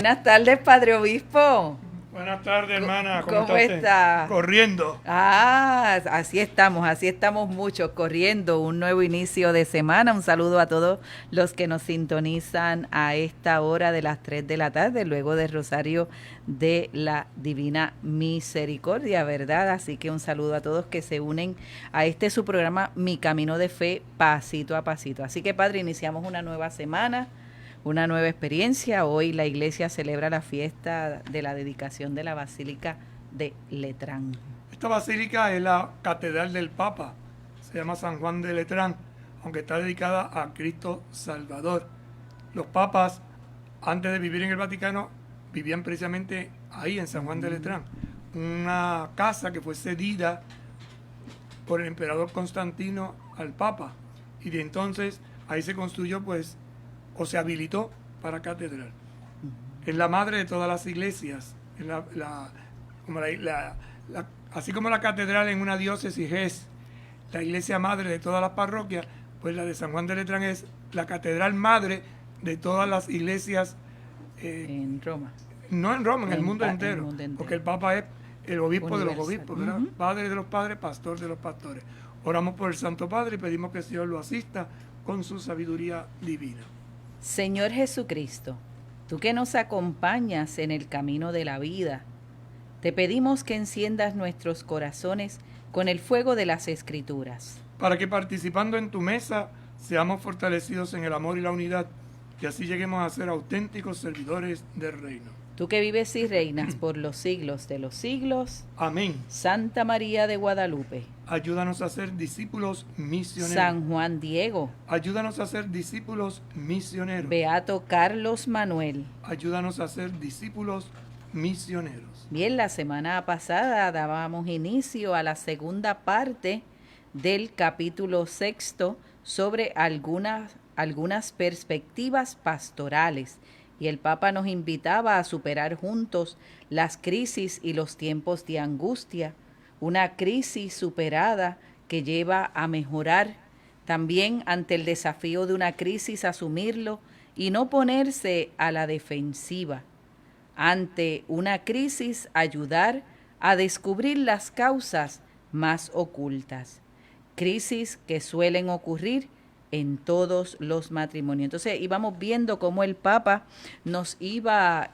Buenas tardes, Padre Obispo. Buenas tardes, hermana. ¿Cómo está? Corriendo. Así estamos muchos, corriendo un nuevo inicio de semana. Un saludo a todos los que nos sintonizan a esta hora de las 3 de la tarde, luego del Rosario de la Divina Misericordia, ¿verdad? Así que un saludo a todos que se unen a este su programa Mi Camino de Fe, pasito a pasito. Así que, Padre, iniciamos una nueva semana, una nueva experiencia. Hoy la iglesia celebra la fiesta de la dedicación de la Basílica de Letrán. Esta basílica es la catedral del Papa, se llama San Juan de Letrán, aunque está dedicada a Cristo Salvador. Los papas, antes de vivir en el Vaticano, vivían precisamente ahí en San Juan de Letrán, una casa que fue cedida por el emperador Constantino al Papa, y de entonces ahí se construyó, pues, o se habilitó para catedral. Es la madre de todas las iglesias, es así como la catedral en una diócesis es la iglesia madre de todas las parroquias, pues la de San Juan de Letrán es la catedral madre de todas las iglesias en Roma. No en Roma, en el mundo entero, porque el Papa es el obispo universal de los obispos, ¿verdad? Padre de los padres, pastor de los pastores. Oramos por el Santo Padre y pedimos que el Señor lo asista con su sabiduría divina. Señor Jesucristo, tú que nos acompañas en el camino de la vida, te pedimos que enciendas nuestros corazones con el fuego de las Escrituras. Para que participando en tu mesa seamos fortalecidos en el amor y la unidad, y así lleguemos a ser auténticos servidores del reino. Tú que vives y reinas por los siglos de los siglos. Amén. Santa María de Guadalupe. Ayúdanos a ser discípulos misioneros. San Juan Diego. Ayúdanos a ser discípulos misioneros. Beato Carlos Manuel. Ayúdanos a ser discípulos misioneros. Bien, la semana pasada dábamos inicio a la segunda parte del capítulo 6 sobre algunas perspectivas pastorales. Y el Papa nos invitaba a superar juntos las crisis y los tiempos de angustia, una crisis superada que lleva a mejorar, también ante el desafío de una crisis asumirlo y no ponerse a la defensiva. Ante una crisis ayudar a descubrir las causas más ocultas, crisis que suelen ocurrir en todos los matrimonios. Entonces íbamos viendo cómo el Papa nos iba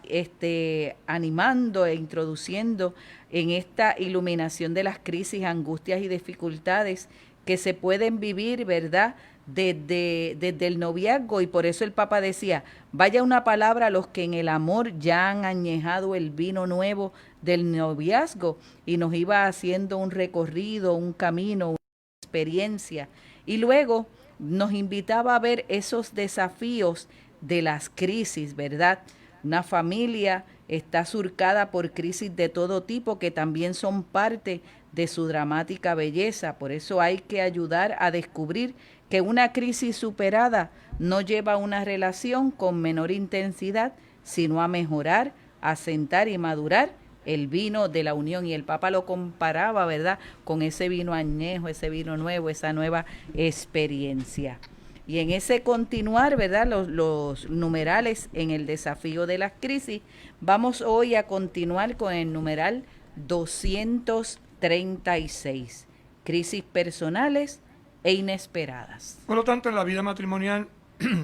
animando e introduciendo en esta iluminación de las crisis, angustias y dificultades que se pueden vivir, ¿verdad?, desde el noviazgo. Y por eso el Papa decía, vaya una palabra a los que en el amor ya han añejado el vino nuevo del noviazgo, y nos iba haciendo un recorrido, un camino, una experiencia, y luego nos invitaba a ver esos desafíos de las crisis, ¿verdad? Una familia está surcada por crisis de todo tipo que también son parte de su dramática belleza. Por eso hay que ayudar a descubrir que una crisis superada no lleva a una relación con menor intensidad, sino a mejorar, a asentar y madurar el vino de la unión. Y el Papa lo comparaba, ¿verdad?, con ese vino añejo, ese vino nuevo, esa nueva experiencia. Y en ese continuar, ¿verdad?, los numerales en el desafío de las crisis, vamos hoy a continuar con el numeral 236, crisis personales e inesperadas. Por lo tanto, en la vida matrimonial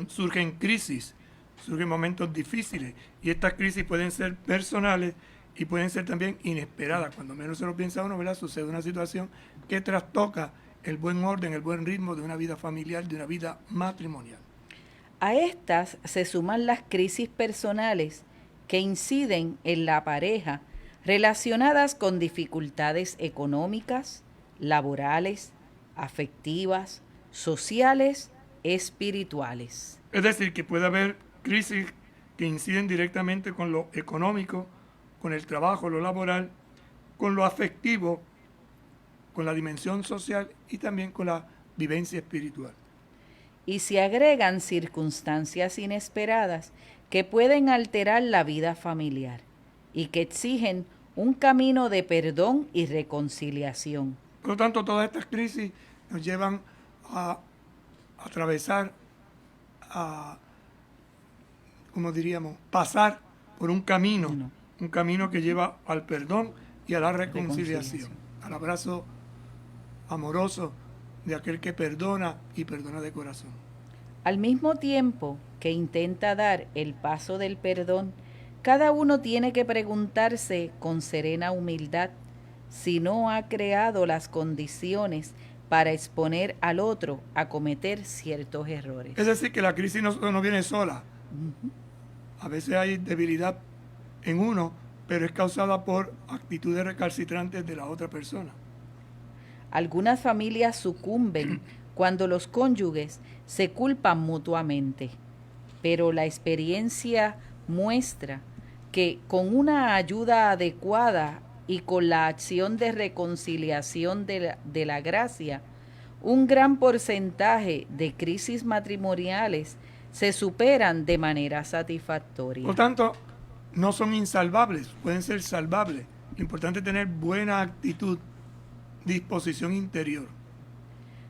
surgen crisis, surgen momentos difíciles, y estas crisis pueden ser personales y pueden ser también inesperadas. Cuando menos se lo piensa uno, ¿verdad?, sucede una situación que trastoca el buen orden, el buen ritmo de una vida familiar, de una vida matrimonial. A estas se suman las crisis personales que inciden en la pareja, relacionadas con dificultades económicas, laborales, afectivas, sociales, espirituales. Es decir, que puede haber crisis que inciden directamente con lo económico, con el trabajo, lo laboral, con lo afectivo, con la dimensión social y también con la vivencia espiritual. Y se agregan circunstancias inesperadas que pueden alterar la vida familiar y que exigen un camino de perdón y reconciliación. Por lo tanto, todas estas crisis nos llevan a atravesar, como diríamos, pasar por un camino, No. un camino que lleva al perdón y a la reconciliación, Reconciliación. al abrazo amoroso de aquel que perdona y perdona de corazón. Al mismo tiempo que intenta dar el paso del perdón, cada uno tiene que preguntarse con serena humildad si no ha creado las condiciones para exponer al otro a cometer ciertos errores. Es decir, que la crisis no viene sola. A veces hay debilidad en uno, pero es causada por actitudes recalcitrantes de la otra persona. Algunas familias sucumben cuando los cónyuges se culpan mutuamente, pero la experiencia muestra que con una ayuda adecuada y con la acción de reconciliación de la gracia, un gran porcentaje de crisis matrimoniales se superan de manera satisfactoria. Por tanto, no son insalvables, pueden ser salvables. Lo importante es tener buena actitud, disposición interior.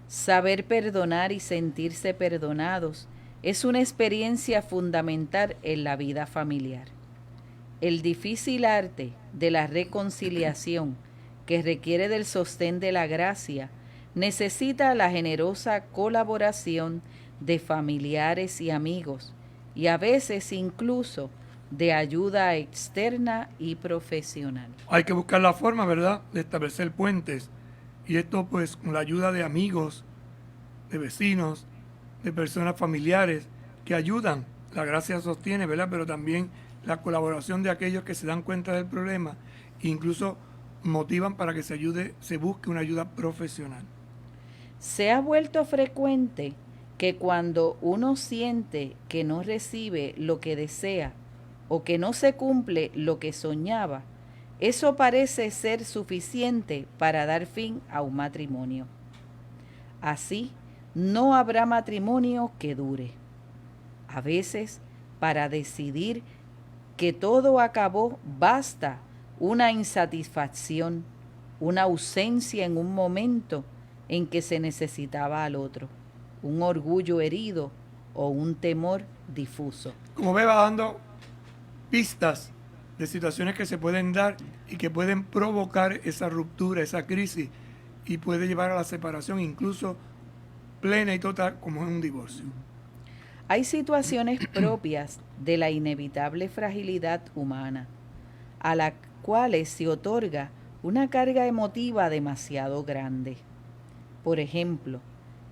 Saber perdonar y sentirse perdonados es una experiencia fundamental en la vida familiar. El difícil arte de la reconciliación, que requiere del sostén de la gracia, necesita la generosa colaboración de familiares y amigos, y a veces incluso de ayuda externa y profesional. Hay que buscar la forma, ¿verdad?, de establecer puentes. Y esto pues con la ayuda de amigos, de vecinos, de personas familiares que ayudan. La gracia sostiene, ¿verdad? Pero también la colaboración de aquellos que se dan cuenta del problema e incluso motivan para que se busque una ayuda profesional. Se ha vuelto frecuente que cuando uno siente que no recibe lo que desea o que no se cumple lo que soñaba, eso parece ser suficiente para dar fin a un matrimonio. Así, no habrá matrimonio que dure. A veces, para decidir que todo acabó, basta una insatisfacción, una ausencia en un momento en que se necesitaba al otro, un orgullo herido o un temor difuso. Como ve, va dando pistas de situaciones que se pueden dar y que pueden provocar esa ruptura, esa crisis, y puede llevar a la separación, incluso plena y total, como es un divorcio. Hay situaciones propias de la inevitable fragilidad humana, a las cuales se otorga una carga emotiva demasiado grande. Por ejemplo,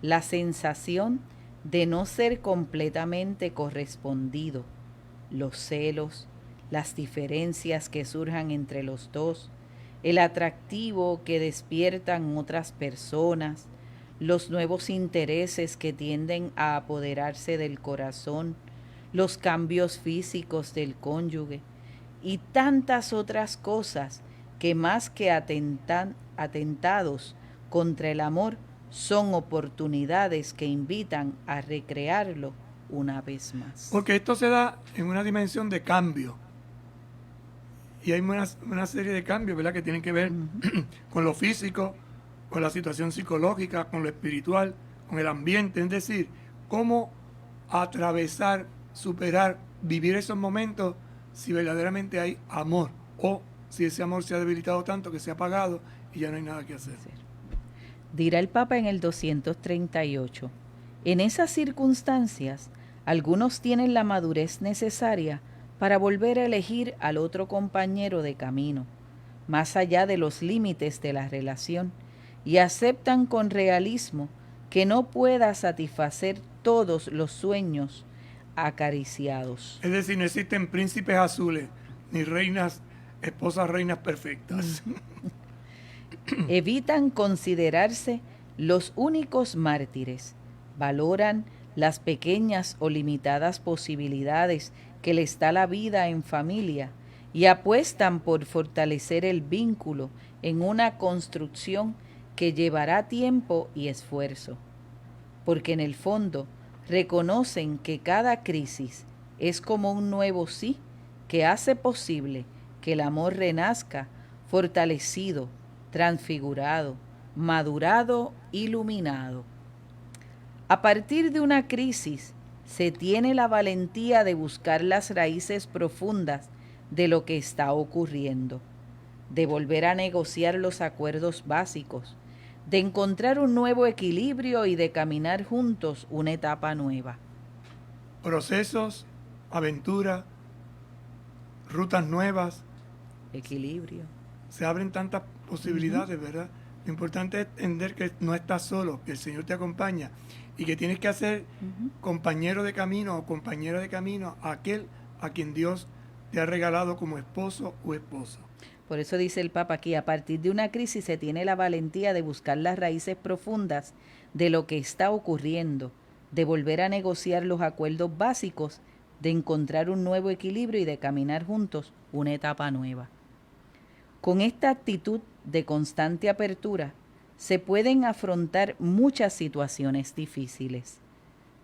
la sensación de no ser completamente correspondido, los celos, las diferencias que surjan entre los dos, el atractivo que despiertan otras personas, los nuevos intereses que tienden a apoderarse del corazón, los cambios físicos del cónyuge y tantas otras cosas que más que atentados contra el amor son oportunidades que invitan a recrearlo una vez más. Porque esto se da en una dimensión de cambio. Y hay una serie de cambios, ¿verdad?, que tienen que ver con lo físico, con la situación psicológica, con lo espiritual, con el ambiente. Es decir, cómo atravesar, superar, vivir esos momentos si verdaderamente hay amor o si ese amor se ha debilitado tanto que se ha apagado y ya no hay nada que hacer. Dirá el Papa en el 238, en esas circunstancias, algunos tienen la madurez necesaria para volver a elegir al otro compañero de camino, más allá de los límites de la relación, y aceptan con realismo que no pueda satisfacer todos los sueños acariciados. Es decir, no existen príncipes azules, ni esposas reinas perfectas. Evitan considerarse los únicos mártires, valoran las pequeñas o limitadas posibilidades que les da la vida en familia y apuestan por fortalecer el vínculo en una construcción que llevará tiempo y esfuerzo, porque en el fondo reconocen que cada crisis es como un nuevo sí que hace posible que el amor renazca fortalecido, transfigurado, madurado, iluminado. A partir de una crisis se tiene la valentía de buscar las raíces profundas de lo que está ocurriendo, de volver a negociar los acuerdos básicos, de encontrar un nuevo equilibrio y de caminar juntos una etapa nueva. Procesos, aventura, rutas nuevas. Equilibrio. Se abren tantas posibilidades, ¿verdad? Lo importante es entender que no estás solo, que el Señor te acompaña y que tienes que hacer compañero de camino o compañera de camino a aquel a quien Dios te ha regalado como esposo o esposa. Por eso dice el Papa aquí, a partir de una crisis se tiene la valentía de buscar las raíces profundas de lo que está ocurriendo, de volver a negociar los acuerdos básicos, de encontrar un nuevo equilibrio y de caminar juntos una etapa nueva. Con esta actitud de constante apertura, se pueden afrontar muchas situaciones difíciles.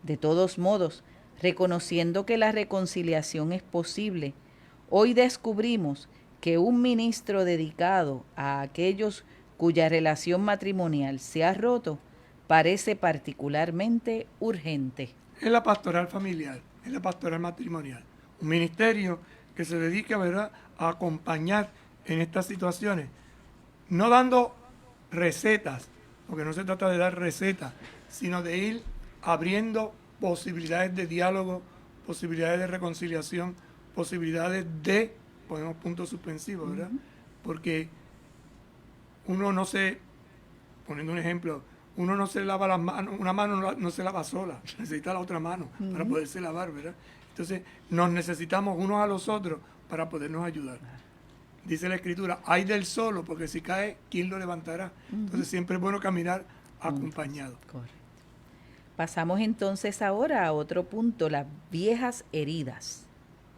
De todos modos, reconociendo que la reconciliación es posible, hoy descubrimos que un ministro dedicado a aquellos cuya relación matrimonial se ha roto parece particularmente urgente. Es la pastoral familiar, es la pastoral matrimonial. Un ministerio que se dedica, ¿verdad?, a acompañar en estas situaciones, no dando recetas, porque no se trata de dar recetas, sino de ir abriendo posibilidades de diálogo, posibilidades de reconciliación, posibilidades de, ponemos puntos suspensivos, ¿verdad? Porque uno no se, poniendo un ejemplo, uno no se lava las manos, una mano no se lava sola, necesita la otra mano para poderse lavar, ¿verdad? Entonces nos necesitamos unos a los otros para podernos ayudar. Dice la Escritura, ay del solo, porque si cae, ¿quién lo levantará? Entonces siempre es bueno caminar acompañado. Correcto. Pasamos entonces ahora a otro punto, las viejas heridas.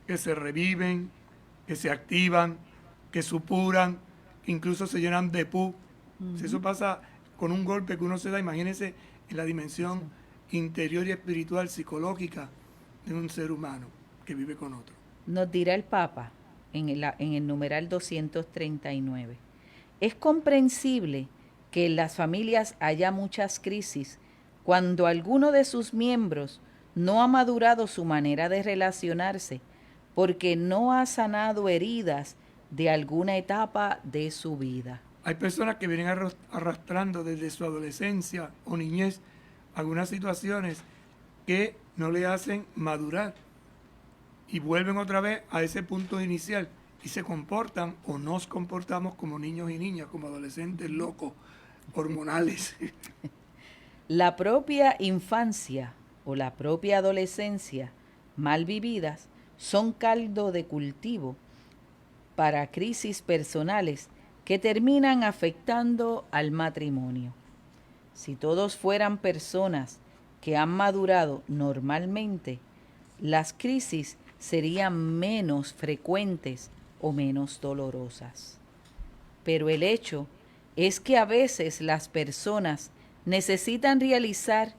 Que se reviven, que se activan, que supuran, que incluso se llenan de pus. Si eso pasa con un golpe que uno se da, imagínense en la dimensión interior y espiritual, psicológica de un ser humano que vive con otro. Nos dirá el Papa en el numeral 239. Es comprensible que en las familias haya muchas crisis cuando alguno de sus miembros no ha madurado su manera de relacionarse porque no ha sanado heridas de alguna etapa de su vida. Hay personas que vienen arrastrando desde su adolescencia o niñez algunas situaciones que no le hacen madurar y vuelven otra vez a ese punto inicial y se comportan o nos comportamos como niños y niñas, como adolescentes locos, hormonales. La propia infancia o la propia adolescencia mal vividas son caldo de cultivo para crisis personales que terminan afectando al matrimonio. Si todos fueran personas que han madurado normalmente, las crisis serían menos frecuentes o menos dolorosas. Pero el hecho es que a veces las personas necesitan realizar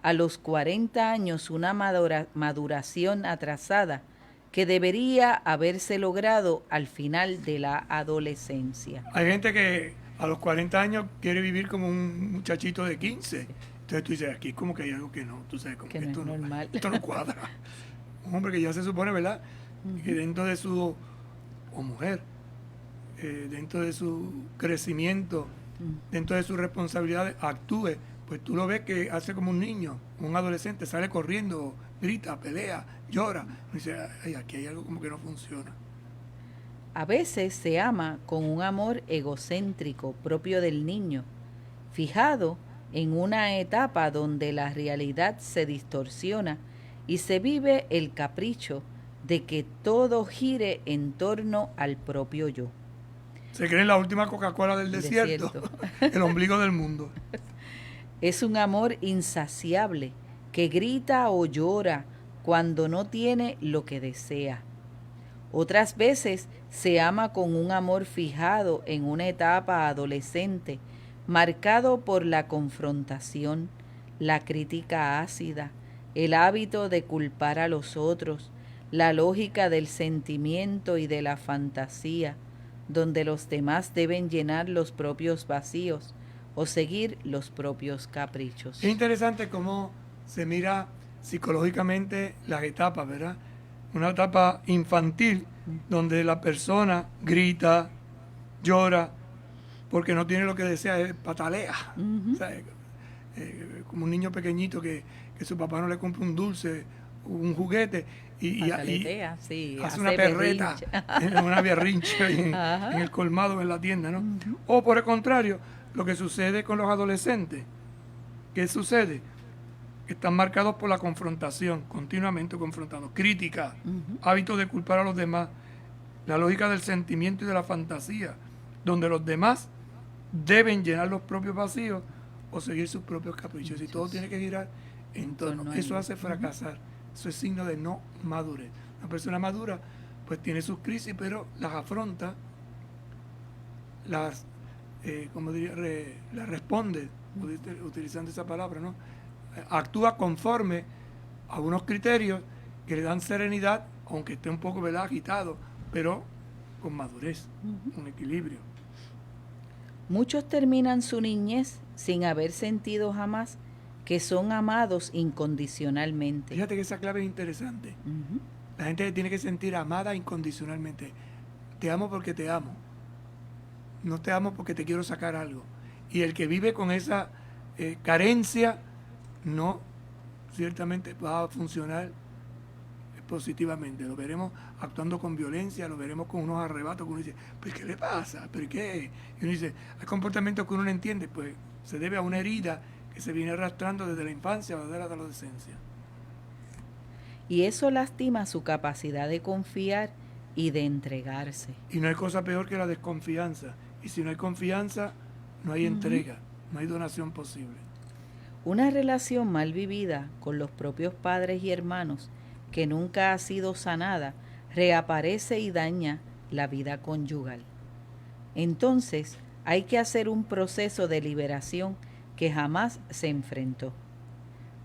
a los 40 años una maduración atrasada que debería haberse logrado al final de la adolescencia. Hay gente que a los 40 años quiere vivir como un muchachito de 15. Entonces tú dices, aquí como que hay algo que no, tú sabes, como que no esto, es normal. Esto no cuadra. Un hombre que ya se supone, ¿verdad?, que dentro de su, o mujer, dentro de su crecimiento, dentro de sus responsabilidades, actúe, pues tú lo ves que hace como un niño, un adolescente, sale corriendo, grita, pelea, llora. Y dice, ay, aquí hay algo como que no funciona. A veces se ama con un amor egocéntrico propio del niño, fijado en una etapa donde la realidad se distorsiona y se vive el capricho de que todo gire en torno al propio yo. Se cree la última Coca-Cola del desierto. El ombligo del mundo. Es un amor insaciable que grita o llora cuando no tiene lo que desea. Otras veces se ama con un amor fijado en una etapa adolescente, marcado por la confrontación, la crítica ácida, el hábito de culpar a los otros, la lógica del sentimiento y de la fantasía, donde los demás deben llenar los propios vacíos o seguir los propios caprichos. Es interesante cómo se mira psicológicamente las etapas, ¿verdad? Una etapa infantil donde la persona grita, llora, porque no tiene lo que desea, patalea. O sea, como un niño pequeñito que su papá no le compra un dulce, un juguete, y sí, hace una perreta, una berrinche en el colmado, en la tienda, ¿no? O por el contrario, lo que sucede con los adolescentes. ¿Qué sucede? Están marcados por la confrontación, continuamente confrontados, crítica, hábitos de culpar a los demás, la lógica del sentimiento y de la fantasía, donde los demás deben llenar los propios vacíos o seguir sus propios caprichos. Y todo tiene que girar en torno. Eso hace fracasar. Eso es signo de no madurez. Una persona madura pues tiene sus crisis, pero las afronta, las, las responde, utilizando esa palabra, ¿no? Actúa conforme a unos criterios que le dan serenidad, aunque esté un poco, ¿verdad?, agitado, pero con madurez, un equilibrio. Muchos terminan su niñez sin haber sentido jamás que son amados incondicionalmente. Fíjate que esa clave es interesante. La gente tiene que sentir amada incondicionalmente. Te amo porque te amo. No te amo porque te quiero sacar algo. Y el que vive con esa carencia, no ciertamente va a funcionar positivamente. Lo veremos actuando con violencia, lo veremos con unos arrebatos que uno dice, pues ¿qué le pasa? ¿Pero qué? Y uno dice, hay comportamientos que uno no entiende, pues se debe a una herida que se viene arrastrando desde la infancia o desde la adolescencia. Y eso lastima su capacidad de confiar y de entregarse. Y no hay cosa peor que la desconfianza. Y si no hay confianza, no hay entrega, no hay donación posible. Una relación mal vivida con los propios padres y hermanos que nunca ha sido sanada, reaparece y daña la vida conyugal. Entonces, hay que hacer un proceso de liberación que jamás se enfrentó.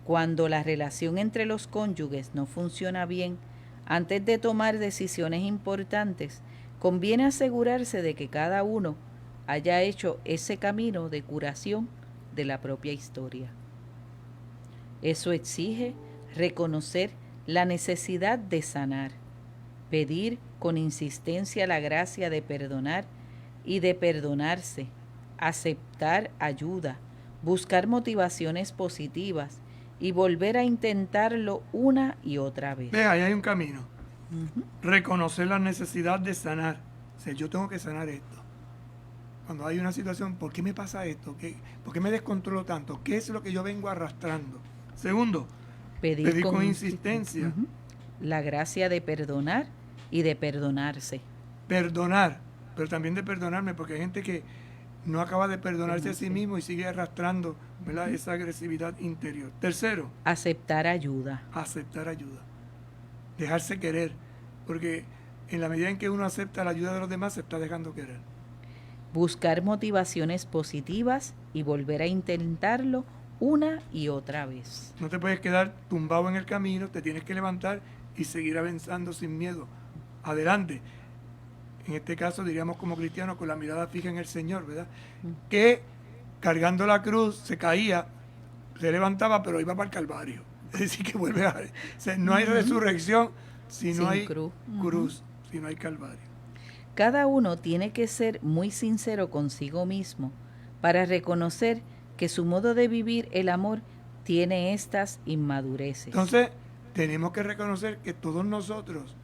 Cuando la relación entre los cónyuges no funciona bien, antes de tomar decisiones importantes, conviene asegurarse de que cada uno haya hecho ese camino de curación de la propia historia. Eso exige reconocer la necesidad de sanar, pedir con insistencia la gracia de perdonar y de perdonarse, aceptar ayuda, buscar motivaciones positivas y volver a intentarlo una y otra vez. Ve, ahí hay un camino. Reconocer la necesidad de sanar. O sea, yo tengo que sanar esto. Cuando hay una situación, ¿por qué me pasa esto? ¿Por qué me descontrolo tanto? ¿Qué es lo que yo vengo arrastrando? Segundo, pedir con insistencia. La gracia de perdonar y de perdonarse. Perdonar, pero también de perdonarme, porque hay gente que no acaba de perdonarse a sí mismo y sigue arrastrando, ¿verdad?, esa agresividad interior. Tercero, aceptar ayuda. Aceptar ayuda. Dejarse querer, porque en la medida en que uno acepta la ayuda de los demás, se está dejando querer. Buscar motivaciones positivas y volver a intentarlo una y otra vez. No te puedes quedar tumbado en el camino, te tienes que levantar y seguir avanzando sin miedo. Adelante. En este caso, diríamos como cristianos, con la mirada fija en el Señor, ¿verdad? Que cargando la cruz se caía, se levantaba, pero iba para el Calvario. Es decir, que vuelve a... O sea, no hay resurrección si no hay cruz, si no hay Calvario. Cada uno tiene que ser muy sincero consigo mismo para reconocer que su modo de vivir el amor tiene estas inmadureces. Entonces, tenemos que reconocer que todos nosotros,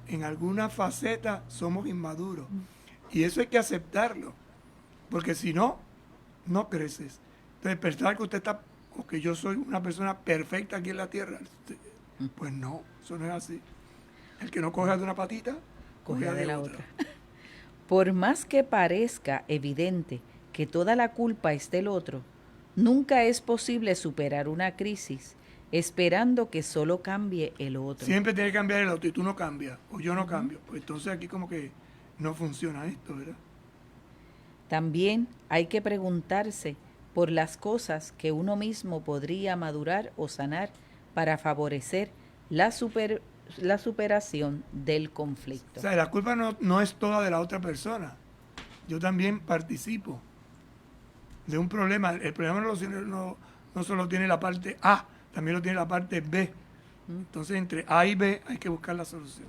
en alguna faceta, somos inmaduros. Y eso hay que aceptarlo, porque si no, no creces. Entonces, pensar que usted está, o que yo soy una persona perfecta aquí en la tierra, pues no, eso no es así. El que no coge de una patita, coge de la otra. Por más que parezca evidente que toda la culpa es del otro, nunca es posible superar una crisis esperando que solo cambie el otro. Siempre tiene que cambiar el otro y tú no cambias, o yo no cambio. Pues entonces aquí como que no funciona esto, ¿verdad? También hay que preguntarse por las cosas que uno mismo podría madurar o sanar para favorecer la superación del conflicto. O sea, la culpa no es toda de la otra persona. Yo también participo de un problema. El problema no solo tiene la parte A, también lo tiene la parte B. Entonces, entre A y B hay que buscar la solución.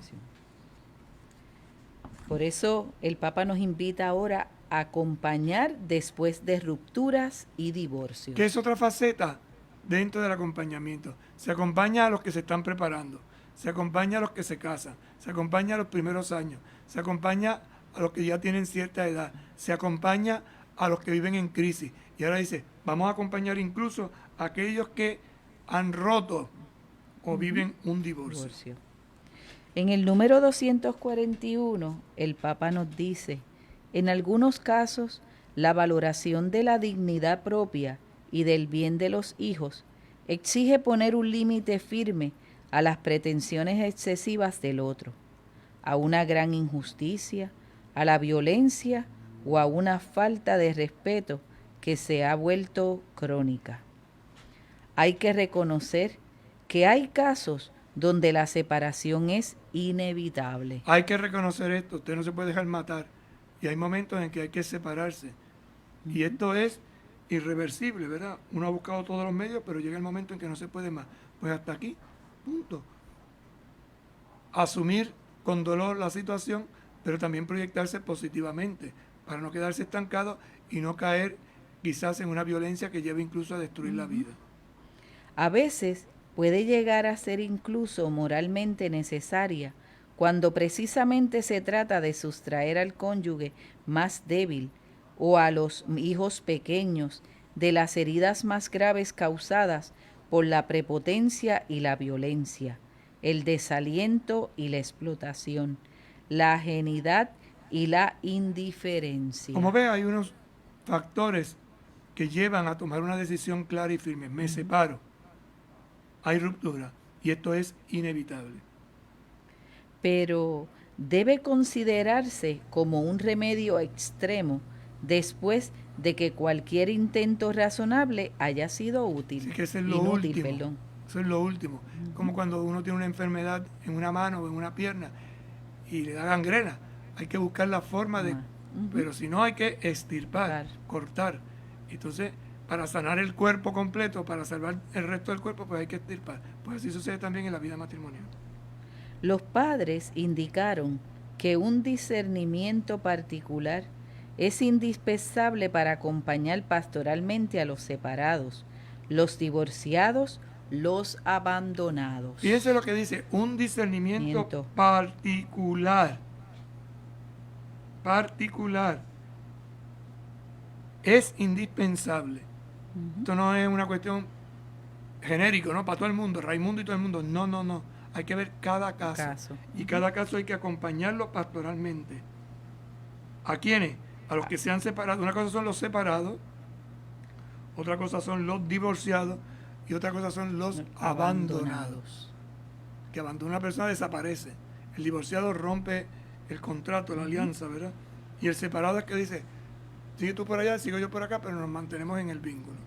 Por eso el Papa nos invita ahora a acompañar después de rupturas y divorcios. Que es otra faceta dentro del acompañamiento. Se acompaña a los que se están preparando, se acompaña a los que se casan, se acompaña a los primeros años, se acompaña a los que ya tienen cierta edad, se acompaña a los que viven en crisis. Y ahora dice, vamos a acompañar incluso a aquellos que han roto o viven un divorcio. En el número 241, el Papa nos dice, en algunos casos, la valoración de la dignidad propia y del bien de los hijos exige poner un límite firme a las pretensiones excesivas del otro, a una gran injusticia, a la violencia o a una falta de respeto que se ha vuelto crónica. Hay que reconocer que hay casos donde la separación es inevitable. Hay que reconocer esto, usted no se puede dejar matar. Y hay momentos en que hay que separarse. Y esto es irreversible, ¿verdad? Uno ha buscado todos los medios, pero llega el momento en que no se puede más. Pues hasta aquí, punto. Asumir con dolor la situación, pero también proyectarse positivamente, para no quedarse estancado y no caer quizás en una violencia que lleve incluso a destruir la vida. A veces puede llegar a ser incluso moralmente necesaria cuando precisamente se trata de sustraer al cónyuge más débil o a los hijos pequeños de las heridas más graves causadas por la prepotencia y la violencia, el desaliento y la explotación, la ajenidad y la indiferencia. Como ve, hay unos factores que llevan a tomar una decisión clara y firme. Me separo. Hay ruptura y esto es inevitable. Pero debe considerarse como un remedio extremo después de que cualquier intento razonable haya sido útil. Sí, que eso es lo último. Eso es lo último. Como cuando uno tiene una enfermedad en una mano o en una pierna y le da gangrena. Hay que buscar la forma de... Pero si no, hay que extirpar, cortar. Entonces, para sanar el cuerpo completo, para salvar el resto del cuerpo, pues hay que extirpar. Pues así sucede también en la vida matrimonial. Los padres indicaron que un discernimiento particular es indispensable para acompañar pastoralmente a los separados, los divorciados, los abandonados. Fíjense lo que dice, un discernimiento particular. Es indispensable. Esto no es una cuestión genérica, ¿no? Para todo el mundo, Raimundo y todo el mundo. No. Hay que ver cada caso. Y cada caso hay que acompañarlo pastoralmente. ¿A quiénes? A los que se han separado. Una cosa son los separados, otra cosa son los divorciados y otra cosa son los abandonados. Que abandona una persona, desaparece. El divorciado rompe el contrato, la alianza, ¿verdad? Y el separado es que dice, sigue tú por allá, sigo yo por acá, pero nos mantenemos en el vínculo.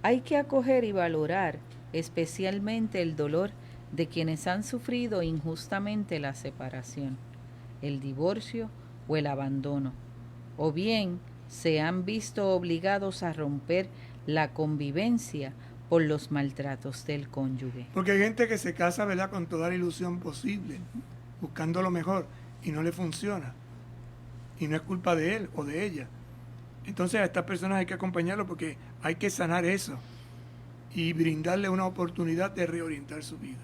Hay que acoger y valorar especialmente el dolor de quienes han sufrido injustamente la separación, el divorcio o el abandono, o bien se han visto obligados a romper la convivencia por los maltratos del cónyuge. Porque hay gente que se casa, ¿verdad?, con toda la ilusión posible, buscando lo mejor, y no le funciona. Y no es culpa de él o de ella. Entonces a estas personas hay que acompañarlo porque hay que sanar eso y brindarle una oportunidad de reorientar su vida.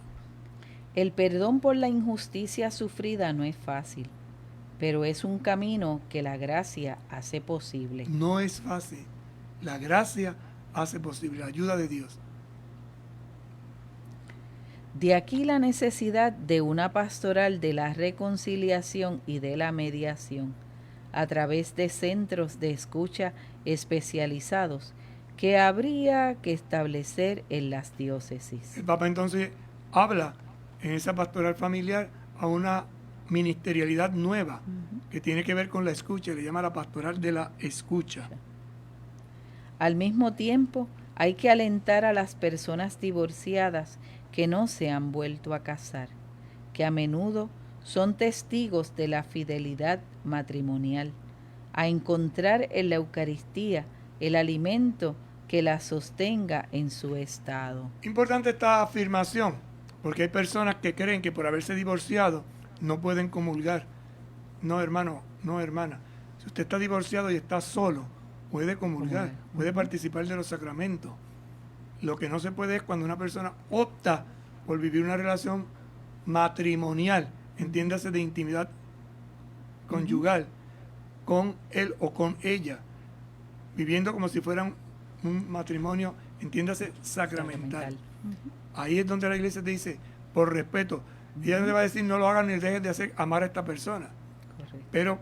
El perdón por la injusticia sufrida no es fácil, pero es un camino que la gracia hace posible. No es fácil. La gracia hace posible, la ayuda de Dios. De aquí la necesidad de una pastoral de la reconciliación y de la mediación, a través de centros de escucha especializados que habría que establecer en las diócesis. El Papa entonces habla en esa pastoral familiar a una ministerialidad nueva que tiene que ver con la escucha, le llama la pastoral de la escucha. Al mismo tiempo, hay que alentar a las personas divorciadas que no se han vuelto a casar, que a menudo son testigos de la fidelidad matrimonial, a encontrar en la Eucaristía el alimento que la sostenga en su estado. Importante esta afirmación, porque hay personas que creen que por haberse divorciado no pueden comulgar No, hermano, no, hermana. Si usted está divorciado y está solo, puede comulgar, puede participar de los sacramentos. Lo que no se puede es cuando una persona opta por vivir una relación matrimonial, entiéndase de intimidad conyugal, con él o con ella, viviendo como si fuera un matrimonio, entiéndase, sacramental. Ahí es donde la iglesia te dice, por respeto, ella no te va a decir no lo hagan ni dejes de hacer, amar a esta persona. Correcto. Pero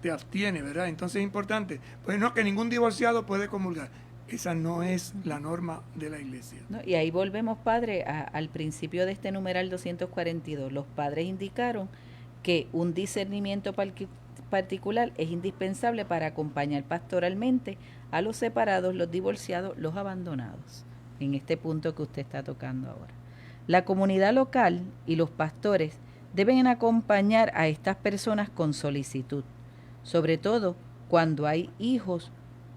te abstiene, ¿verdad? Entonces es importante. Pues no, que ningún divorciado puede comulgar. Esa no es la norma de la iglesia. No, y ahí volvemos, padre, al principio de este numeral 242. Los padres indicaron que un discernimiento particular es indispensable para acompañar pastoralmente a los separados, los divorciados, los abandonados, en este punto que usted está tocando ahora. La comunidad local y los pastores deben acompañar a estas personas con solicitud, sobre todo cuando hay hijos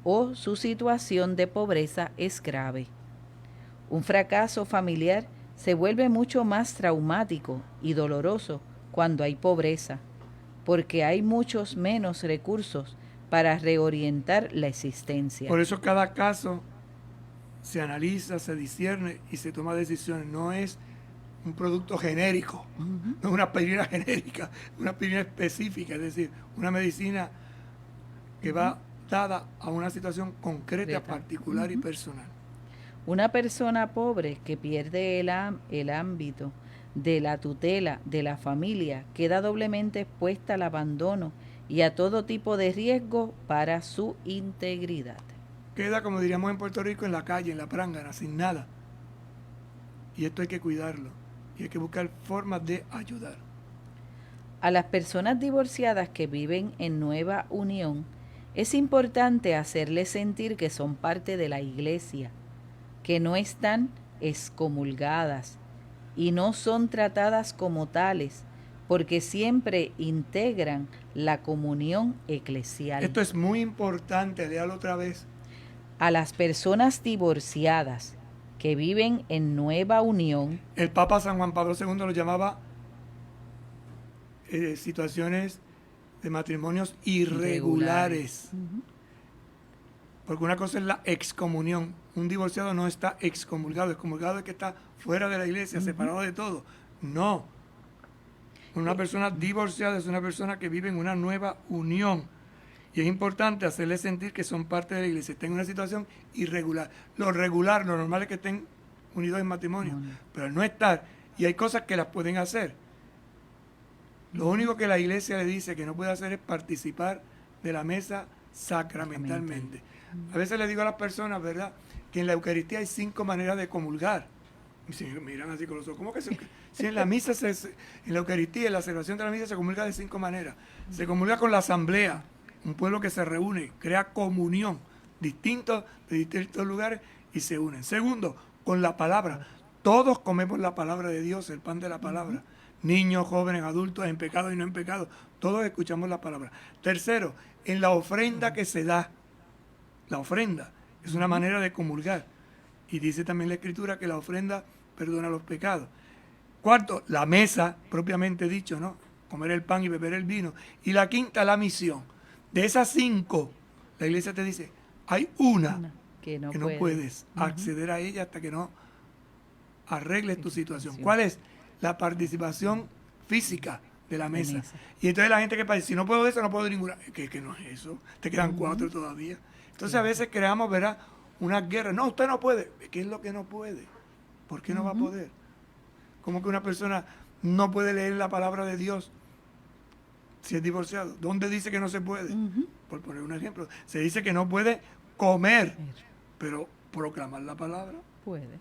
o su situación de pobreza es grave. Un fracaso familiar se vuelve mucho más traumático y doloroso cuando hay pobreza, porque hay muchos menos recursos para reorientar la existencia. Por eso cada caso se analiza, se discierne y se toma decisiones. No es un producto genérico, no es una aspirina genérica, una aspirina específica, es decir, una medicina que va dada a una situación concreta, particular y personal. Una persona pobre que pierde el ámbito de la tutela de la familia queda doblemente expuesta al abandono y a todo tipo de riesgo para su integridad. Queda, como diríamos en Puerto Rico, en la calle, en la prángana, sin nada. Y esto hay que cuidarlo. Y hay que buscar formas de ayudar. A las personas divorciadas que viven en nueva unión, es importante hacerles sentir que son parte de la iglesia, que no están excomulgadas y no son tratadas como tales, porque siempre integran la comunión eclesial. Esto es muy importante, léalo otra vez. A las personas divorciadas que viven en nueva unión. El Papa San Juan Pablo II lo llamaba situaciones de matrimonios irregulares. Porque una cosa es la excomunión. Un divorciado no está excomulgado. Excomulgado es que está fuera de la iglesia, separado de todo. No. Una persona divorciada es una persona que vive en una nueva unión. Y es importante hacerles sentir que son parte de la iglesia. Estén en una situación irregular. Lo regular, lo normal es que estén unidos en matrimonio. Pero al no estar, y hay cosas que las pueden hacer. Lo único que la iglesia le dice que no puede hacer es participar de la mesa sacramentalmente. A veces le digo a las personas, ¿verdad?, que en la Eucaristía hay 5 maneras de comulgar. Y se miran así con los ojos. ¿Cómo que si en la misa, en la Eucaristía, en la celebración de la misa se comulga de 5 maneras? Se comulga con la asamblea, un pueblo que se reúne, crea comunión, distintos de distintos lugares y se unen. Segundo, con la palabra. Todos comemos la palabra de Dios, el pan de la palabra. Niños, jóvenes, adultos, en pecado y no en pecado. Todos escuchamos la palabra. Tercero, en la ofrenda que se da. La ofrenda es una manera de comulgar. Y dice también la Escritura que la ofrenda perdona los pecados. Cuarto, la mesa, propiamente dicho, ¿no? Comer el pan y beber el vino. Y la quinta, la misión. De esas 5, la iglesia te dice, hay una que no puedes acceder a ella hasta que no arregles tu situación. ¿Cuál es? La participación física de la mesa. Y entonces la gente que dice, si no puedo eso, no puedo ninguna. Que no es eso. Te quedan 4 todavía. Entonces a veces creamos, ¿verdad?, una guerra. No, usted no puede. ¿Qué es lo que no puede? ¿Por qué no va a poder? ¿Cómo que una persona no puede leer la palabra de Dios si es divorciado? ¿Dónde dice que no se puede? Por poner un ejemplo. Se dice que no puede comer, pero proclamar la palabra. Puede.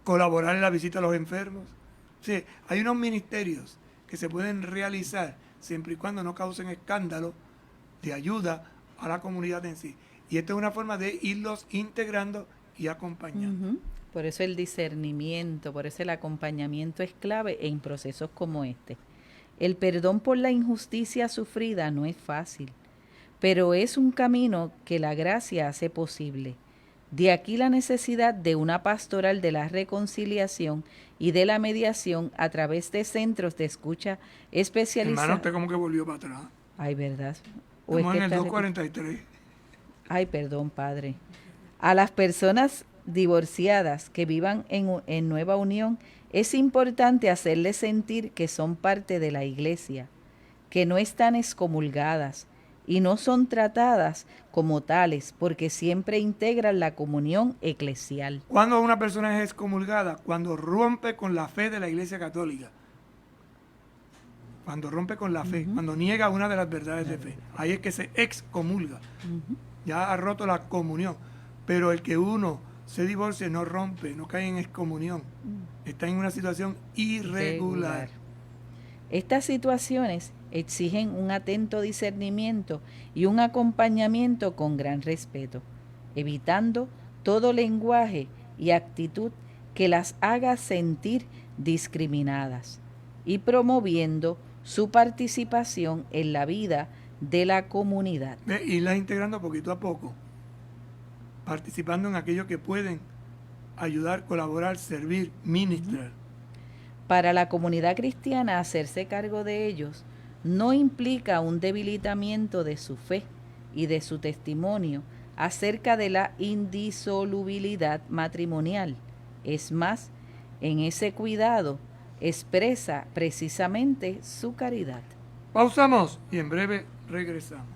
Colaborar en la visita a los enfermos. Sí, hay unos ministerios que se pueden realizar siempre y cuando no causen escándalo de ayuda a la comunidad en sí. Y esta es una forma de irlos integrando y acompañando. Por eso el discernimiento, por eso el acompañamiento es clave en procesos como este. El perdón por la injusticia sufrida no es fácil, pero es un camino que la gracia hace posible. De aquí la necesidad de una pastoral de la reconciliación y de la mediación a través de centros de escucha especializados. Hermano, usted como que volvió para atrás. Ay, ¿verdad? Estamos en el está 243. Ay, perdón, Padre. A las personas divorciadas que vivan en nueva unión, es importante hacerles sentir que son parte de la iglesia, que no están excomulgadas y no son tratadas como tales porque siempre integran la comunión eclesial. Cuando una persona es excomulgada, cuando rompe con la fe de la Iglesia Católica, cuando rompe con la fe, cuando niega una de las verdades de fe, ahí es que se excomulga. Ya ha roto la comunión. Pero el que uno se divorcie no rompe, no cae en excomunión. Está en una situación irregular. Estas situaciones exigen un atento discernimiento y un acompañamiento con gran respeto, evitando todo lenguaje y actitud que las haga sentir discriminadas y promoviendo su participación en la vida de la comunidad. Irlas integrando poquito a poco, participando en aquello que pueden ayudar, colaborar, servir, ministrar. Para la comunidad cristiana, hacerse cargo de ellos no implica un debilitamiento de su fe y de su testimonio acerca de la indisolubilidad matrimonial. Es más, en ese cuidado expresa precisamente su caridad. Pausamos y en breve regresamos.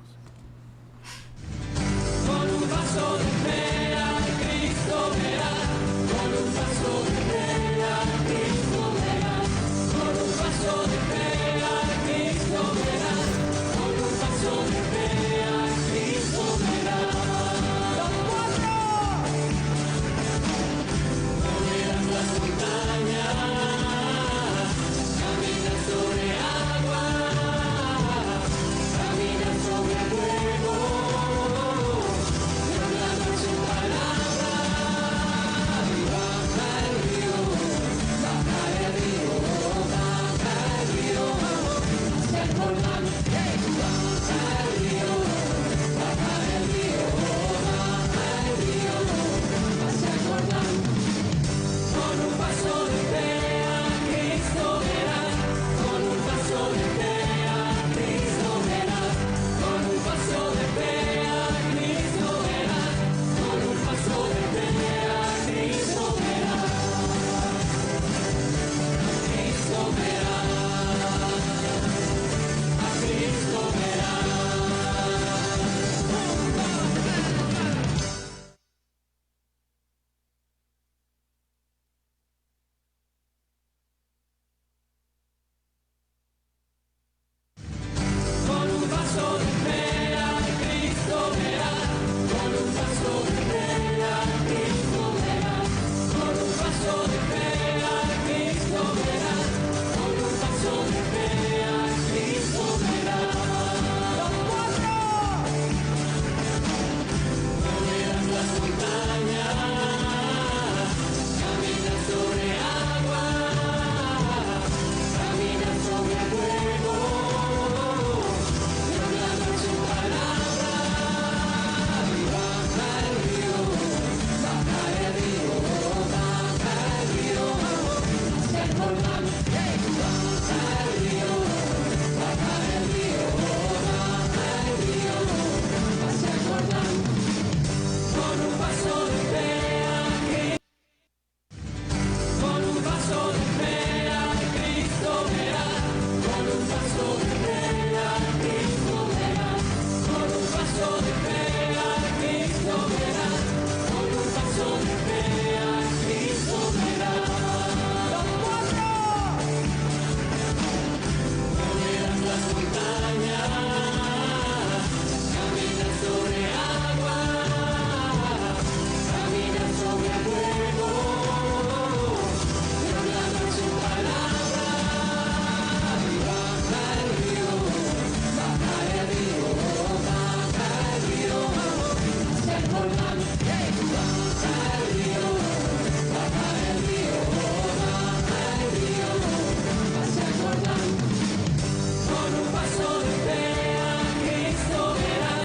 Con un paso de fe a Cristo verás, con un paso de fe a Cristo verás, con un paso de fe a Cristo verás, con un paso de fe a Cristo verás. ¡Los cuatro! Moverás las montañas, caminas sobre agua, caminas sobre fuego.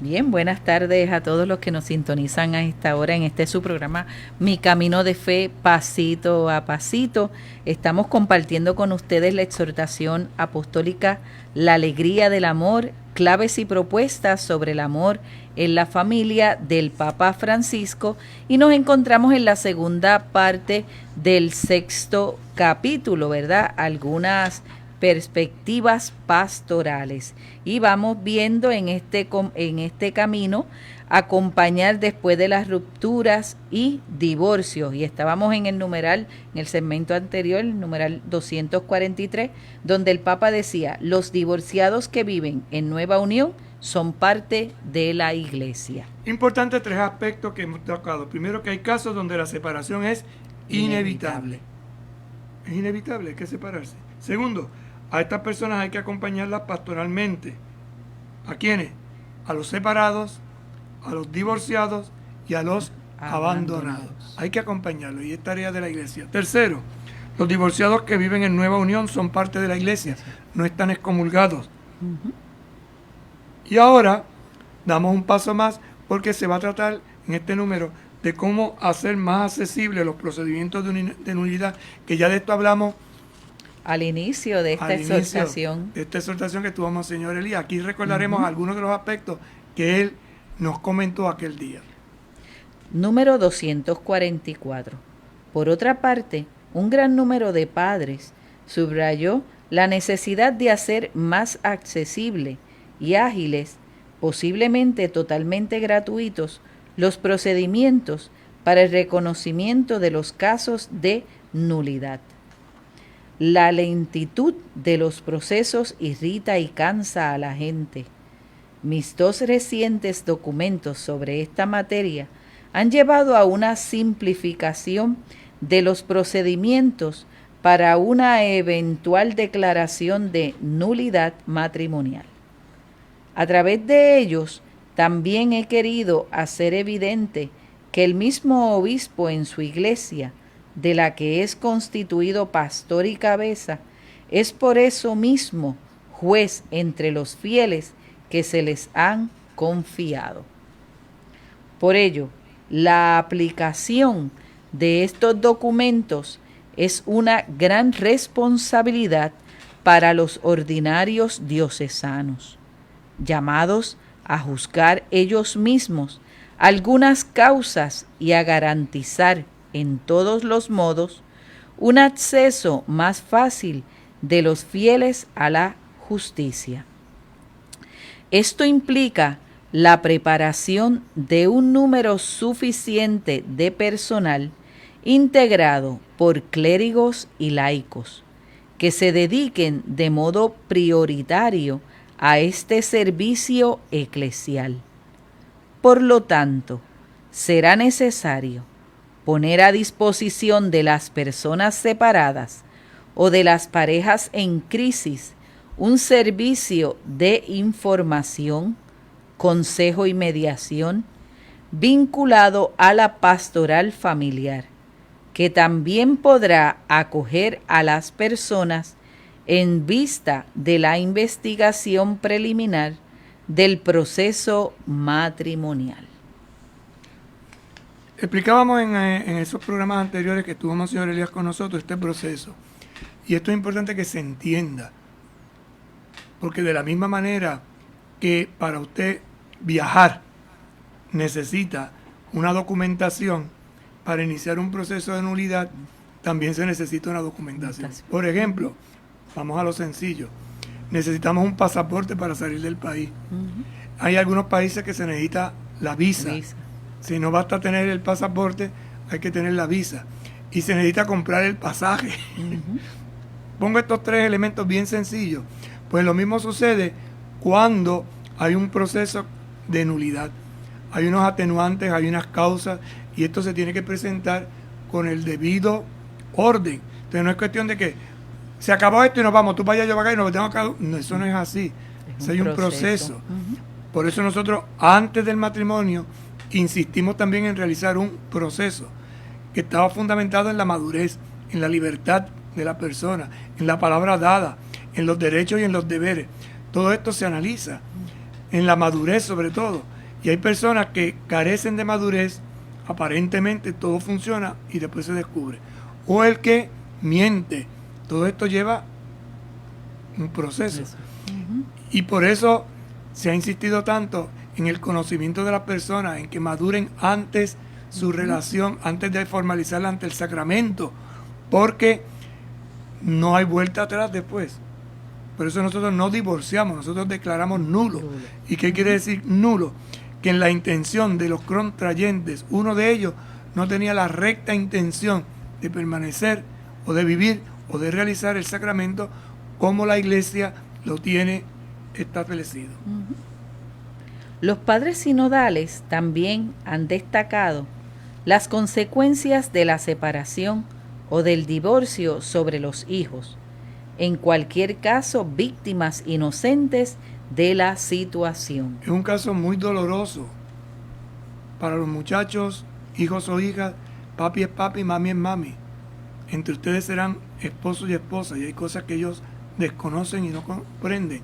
Bien, buenas tardes a todos los que nos sintonizan a esta hora en este su programa Mi Camino de Fe, pasito a pasito. Estamos compartiendo con ustedes la exhortación apostólica La alegría del amor claves y propuestas sobre el amor en la familia del Papa Francisco, y nos encontramos en la segunda parte del 6º capítulo, ¿verdad? Algunas perspectivas pastorales, y vamos viendo en este camino acompañar después de las rupturas y divorcios, y estábamos en el numeral, en el segmento anterior, el numeral 243, donde el Papa decía: los divorciados que viven en nueva unión son parte de la Iglesia. Importante 3 aspectos que hemos tocado. Primero, que hay casos donde la separación es inevitable. Es inevitable, hay que separarse. Segundo, a estas personas hay que acompañarlas pastoralmente. ¿A quiénes? A los separados, a los divorciados y a los abandonados. Hay que acompañarlos, y es tarea de la Iglesia. Tercero, los divorciados que viven en nueva unión son parte de la Iglesia, no están excomulgados. Y ahora damos un paso más, porque se va a tratar en este número de cómo hacer más accesibles los procedimientos de nulidad, que ya de esto hablamos al inicio de esta exhortación. De esta exhortación que tuvo Monseñor Elías. Aquí recordaremos algunos de los aspectos que él nos comentó aquel día. Número 244. Por otra parte, un gran número de padres subrayó la necesidad de hacer más accesible y ágiles, posiblemente totalmente gratuitos, los procedimientos para el reconocimiento de los casos de nulidad. La lentitud de los procesos irrita y cansa a la gente. Mis 2 recientes documentos sobre esta materia han llevado a una simplificación de los procedimientos para una eventual declaración de nulidad matrimonial. A través de ellos también he querido hacer evidente que el mismo obispo en su iglesia, de la que es constituido pastor y cabeza, es por eso mismo juez entre los fieles que se les han confiado. Por ello, la aplicación de estos documentos es una gran responsabilidad para los ordinarios diocesanos, llamados a juzgar ellos mismos algunas causas y a garantizar en todos los modos un acceso más fácil de los fieles a la justicia. Esto implica la preparación de un número suficiente de personal integrado por clérigos y laicos que se dediquen de modo prioritario a este servicio eclesial. Por lo tanto, será necesario poner a disposición de las personas separadas o de las parejas en crisis un servicio de información, consejo y mediación vinculado a la pastoral familiar, que también podrá acoger a las personas en vista de la investigación preliminar del proceso matrimonial. Explicábamos en esos programas anteriores que tuvo Monseñor Elías con nosotros este proceso. Y esto es importante que se entienda, porque de la misma manera que para usted viajar necesita una documentación para iniciar un proceso de nulidad, también se necesita una documentación. Por ejemplo, vamos a lo sencillo, necesitamos un pasaporte para salir del país. Hay algunos países que se necesita la visa. Si no basta tener el pasaporte, hay que tener la visa. Y se necesita comprar el pasaje. Pongo estos 3 elementos bien sencillos. Pues lo mismo sucede cuando hay un proceso de nulidad. Hay unos atenuantes, hay unas causas, y esto se tiene que presentar con el debido orden. Entonces no es cuestión de que se acabó esto y nos vamos, tú para allá, yo para acá y nos metemos acá. No, eso no es así. Eso hay un proceso. Por eso nosotros, antes del matrimonio, insistimos también en realizar un proceso que estaba fundamentado en la madurez, en la libertad de la persona, en la palabra dada, en los derechos y en los deberes. Todo esto se analiza, en la madurez sobre todo. Y hay personas que carecen de madurez, aparentemente todo funciona y después se descubre. O el que miente. Todo esto lleva un proceso. Y por eso se ha insistido tanto en el conocimiento de las personas, en que maduren antes su relación, antes de formalizarla ante el sacramento, porque no hay vuelta atrás después. Por eso nosotros no divorciamos, nosotros declaramos nulo. ¿Y qué quiere decir nulo? Que en la intención de los contrayentes, uno de ellos no tenía la recta intención de permanecer o de vivir o de realizar el sacramento como la Iglesia lo tiene establecido. Los padres sinodales también han destacado las consecuencias de la separación o del divorcio sobre los hijos, en cualquier caso víctimas inocentes de la situación. Es un caso muy doloroso para los muchachos, hijos o hijas. Papi es papi, mami es mami. Entre ustedes serán esposo y esposa, y hay cosas que ellos desconocen y no comprenden,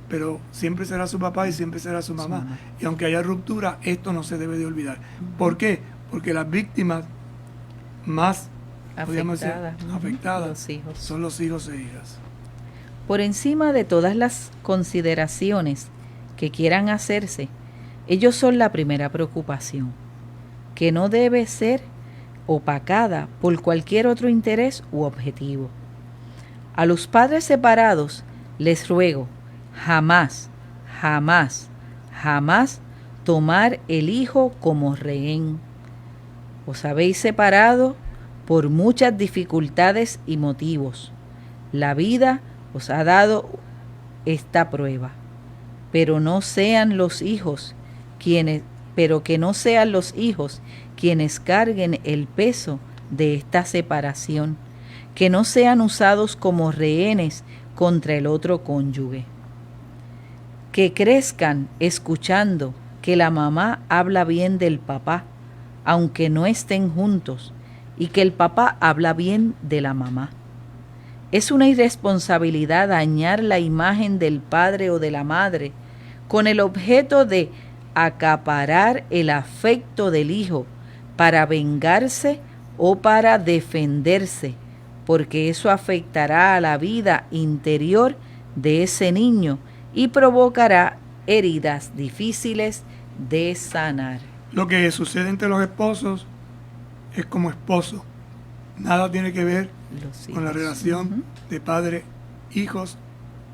pero siempre será su papá y siempre será su mamá. Y aunque haya ruptura, esto no se debe de olvidar. ¿Por qué? Porque las víctimas más afectadas los hijos. son los hijos e hijas. Por encima de todas las consideraciones que quieran hacerse, ellos son la primera preocupación, que no debe ser opacada por cualquier otro interés u objetivo. A los padres separados les ruego jamás, jamás, jamás tomar el hijo como rehén. Os habéis separado por muchas dificultades y motivos. La vida os ha dado esta prueba, pero que no sean los hijos quienes carguen el peso de esta separación, que no sean usados como rehenes contra el otro cónyuge. Que crezcan escuchando que la mamá habla bien del papá, aunque no estén juntos, y que el papá habla bien de la mamá. Es una irresponsabilidad dañar la imagen del padre o de la madre con el objeto de acaparar el afecto del hijo para vengarse o para defenderse, porque eso afectará a la vida interior de ese niño y provocará heridas difíciles de sanar. Lo que sucede entre los esposos es como esposo. Nada tiene que ver con la relación de padre-hijos,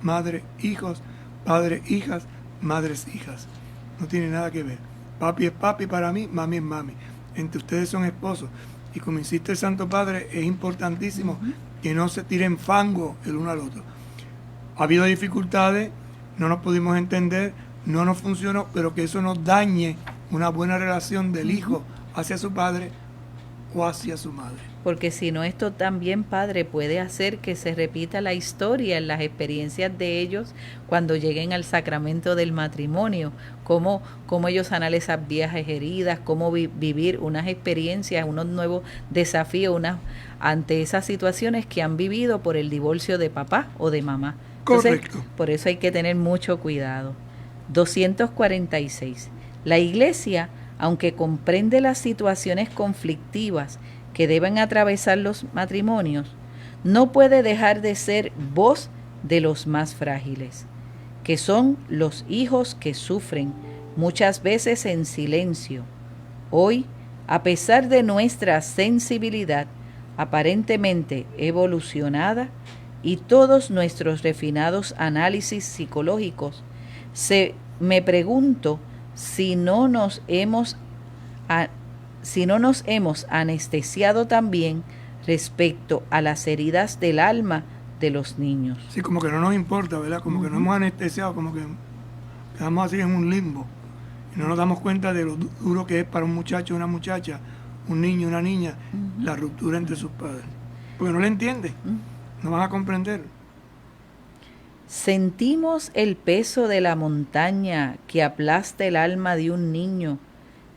madre-hijos, padre-hijas, madres-hijas. No tiene nada que ver. Papi es papi para mí, mami es mami. Entre ustedes son esposos. Y como insiste el Santo Padre, es importantísimo que no se tiren fango el uno al otro. Ha habido dificultades, no nos pudimos entender, no nos funcionó, pero que eso no dañe una buena relación del hijo hacia su padre o hacia su madre. Porque si no, esto también, padre, puede hacer que se repita la historia en las experiencias de ellos cuando lleguen al sacramento del matrimonio, cómo ellos sanan esas viejas heridas, cómo vivir unas experiencias, unos nuevos desafíos ante esas situaciones que han vivido por el divorcio de papá o de mamá. Entonces, correcto. Por eso hay que tener mucho cuidado. 246. La Iglesia, aunque comprende las situaciones conflictivas que deben atravesar los matrimonios, no puede dejar de ser voz de los más frágiles, que son los hijos que sufren, muchas veces en silencio. Hoy, a pesar de nuestra sensibilidad aparentemente evolucionada y todos nuestros refinados análisis psicológicos, me pregunto si no nos hemos anestesiado también respecto a las heridas del alma de los niños. Sí, como que no nos importa, ¿verdad? Como que no hemos anestesiado, como que quedamos así en un limbo. Y no nos damos cuenta de lo duro que es para un muchacho, una muchacha, un niño, una niña, la ruptura entre sus padres. Porque no le entienden, no van a comprender. Sentimos el peso de la montaña que aplasta el alma de un niño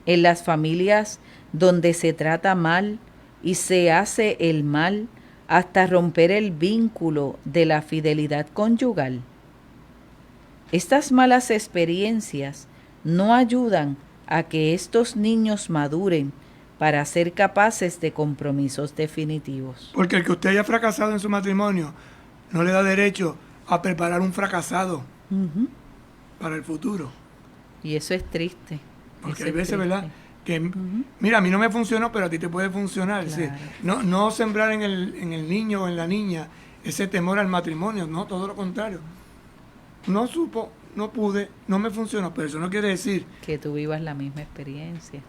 en las familias donde se trata mal y se hace el mal hasta romper el vínculo de la fidelidad conyugal. Estas malas experiencias no ayudan a que estos niños maduren para ser capaces de compromisos definitivos. Porque el que usted haya fracasado en su matrimonio no le da derecho a preparar un fracasado. para el futuro. Y eso es triste. Porque Eso hay es veces, triste. ¿verdad? Que, mira, a mí no me funcionó, pero a ti te puede funcionar. Es decir, Claro. no sembrar en el niño o en la niña ese temor al matrimonio, no, todo lo contrario. No supo, no pude, no me funcionó, pero eso no quiere decir, Que tú vivas la misma experiencia.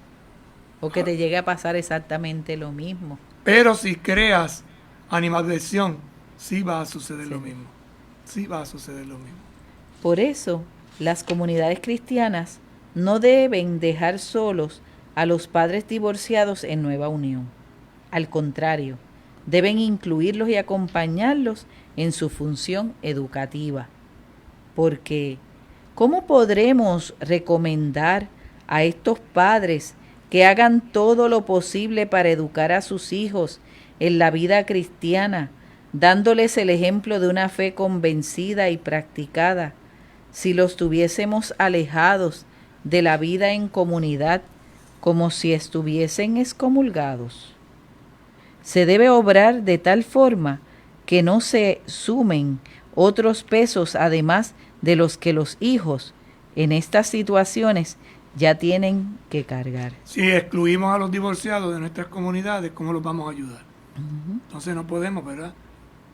O que te llegue a pasar exactamente lo mismo. pero si creas animadversión, sí va a suceder Sí. lo mismo. Sí va a suceder lo mismo. Por eso, las comunidades cristianas no deben dejar solos a los padres divorciados en nueva unión. Al contrario, deben incluirlos y acompañarlos en su función educativa. Porque, ¿cómo podremos recomendar a estos padres que hagan todo lo posible para educar a sus hijos en la vida cristiana, dándoles el ejemplo de una fe convencida y practicada, si los tuviésemos alejados de la vida en comunidad como si estuviesen excomulgados? Se debe obrar de tal forma que no se sumen otros pesos además de los que los hijos en estas situaciones ya tienen que cargar. Si excluimos a los divorciados de nuestras comunidades, ¿cómo los vamos a ayudar? Entonces no podemos, ¿verdad?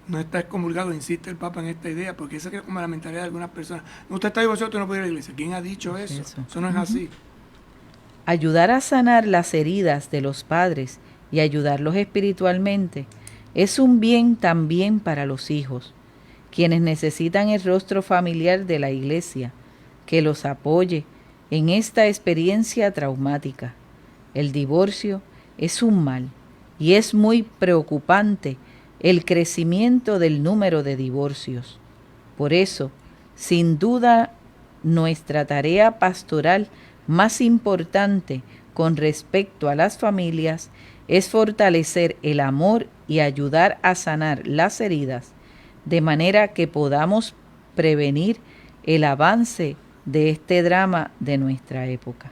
No está excomulgado, insiste el Papa en esta idea, porque esa es como la mentalidad de algunas personas. Usted está divorciado, usted no puede ir a la iglesia. ¿Quién ha dicho eso? Eso no es así. Ayudar a sanar las heridas de los padres y ayudarlos espiritualmente es un bien también para los hijos, quienes necesitan el rostro familiar de la iglesia, que los apoye en esta experiencia traumática. El divorcio es un mal y es muy preocupante el crecimiento del número de divorcios. Por eso, sin duda, nuestra tarea pastoral más importante con respecto a las familias es fortalecer el amor y ayudar a sanar las heridas, de manera que podamos prevenir el avance de este drama de nuestra época.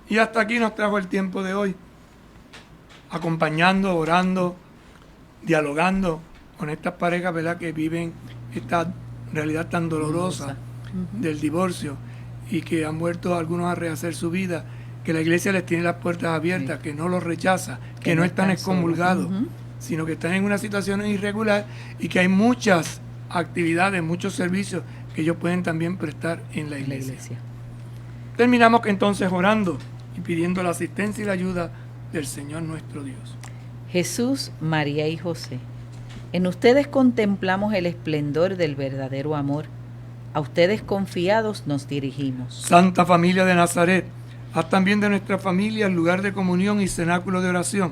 Y hasta aquí nos trajo el tiempo de hoy, acompañando, orando, dialogando con estas parejas, ¿verdad?, que viven esta realidad tan dolorosa del divorcio y que han vuelto algunos a rehacer su vida, que la iglesia les tiene las puertas abiertas, que no los rechaza, que no están excomulgados, sino que están en una situación irregular y que hay muchas actividades, muchos servicios que ellos pueden también prestar en la iglesia. Terminamos entonces orando y pidiendo la asistencia y la ayuda del Señor nuestro Dios. Jesús, María y José, en ustedes contemplamos el esplendor del verdadero amor. A ustedes confiados nos dirigimos. Santa Familia de Nazaret, haz también de nuestra familia el lugar de comunión y cenáculo de oración,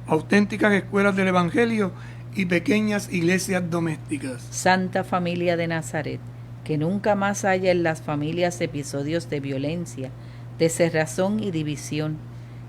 auténticas escuelas del Evangelio y pequeñas iglesias domésticas. Santa Familia de Nazaret, que nunca más haya en las familias episodios de violencia, de cerrazón y división,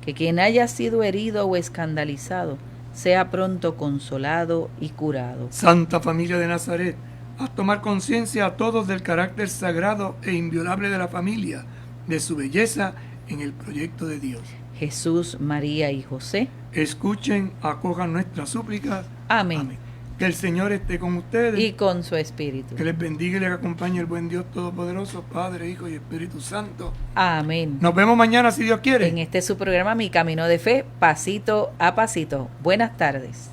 que quien haya sido herido o escandalizado sea pronto consolado y curado. Santa Familia de Nazaret, haz tomar conciencia a todos del carácter sagrado e inviolable de la familia, de su belleza en el proyecto de Dios. Jesús, María y José, escuchen, acojan nuestras súplicas. amén. Que el Señor esté con ustedes. Y con su espíritu. Que les bendiga y les acompañe el buen Dios Todopoderoso, Padre, Hijo y Espíritu Santo. Amén. Nos vemos mañana si Dios quiere. En este su programa Mi Camino de Fe, pasito a pasito. Buenas tardes.